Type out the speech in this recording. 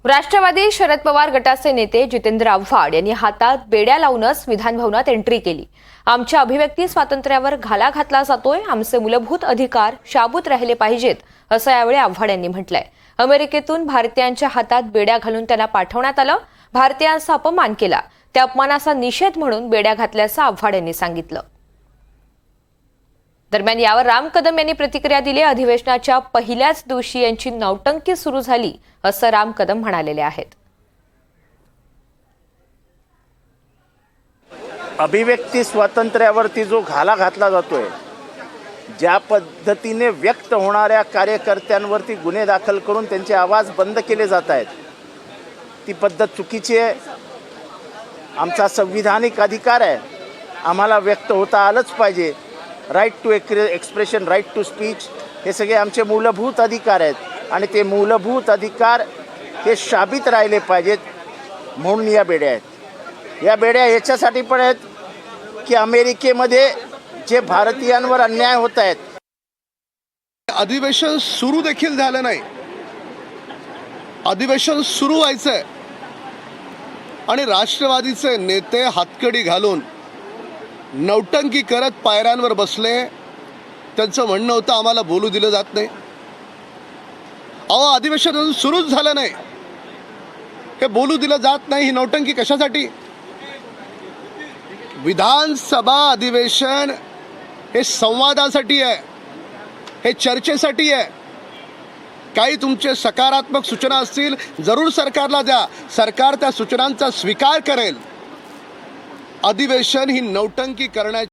राष्ट्रवादी शरद पवार गटाचे नेते जितेंद्र आव्हाड यांनी हातात बेड्या लावूनच विधान भवनात एंट्री केली। आमच्या अभिव्यक्ती स्वातंत्र्यावर घाला घातला जातोय, आमचे मूलभूत अधिकार शाबूत राहिले पाहिजेत, असं यावेळी आव्हाड यांनी म्हटलंय। अमेरिकेतून भारतीयांच्या हातात बेड्या घालून त्यांना पाठवण्यात आलं, भारतीयांचा अपमान केला, त्या अपमानाचा निषेध म्हणून बेड्या घातल्याचं आव्हाड यांनी सांगितलं। दरम्यान यावर राम कदम यांनी प्रतिक्रिया दिली। अधिवेशनाच्या पहिल्याच दिवशी यांची नौटंकी सुरू झाली, असं राम कदम म्हणालेले आहेत। अभिव्यक्ती स्वातंत्र्यावरती जो घाला घातला जातोय, ज्या पद्धतीने व्यक्त होणाऱ्या कार्यकर्त्यांवरती गुन्हे दाखल करून त्यांचे आवाज बंद केले जात आहेत, ती पद्धत चुकीची आहे। आमचा संविधानिक अधिकार आहे, आम्हाला व्यक्त होता आलंच पाहिजे। Right to expression, right to speech, हे सगळे आमचे मूलभूत अधिकार आहेत आणि ते मूलभूत अधिकार हे शाबित राहिले पाहिजेत, म्हणून या बेड्या आहेत। या बेड्या याच्यासाठी पण आहेत की अमेरिकेमध्ये जे भारतीयांवर अन्याय होत आहेत, अधिवेशन सुरू देखील झालं नाही, अधिवेशन सुरू व्हायचंय आणि राष्ट्रवादीचे नेते हातकडी घालून नौटंकी करत पायऱ्यांवर बसले। त्यांचं म्हणणं होतं आम्हाला बोलू दिलं जात नाही। अहो, अधिवेशन अजून सुरूच झालं नाही, हे बोलू दिलं जात नाही, ही नौटंकी कशासाठी? विधानसभा अधिवेशन हे संवादासाठी आहे, हे चर्चेसाठी आहे। काही तुमचे सकारात्मक सूचना असतील जरूर सरकारला द्या, सरकार त्या सूचनांचा स्वीकार करेल। अधिवेशन ही नौटंकी करण्याची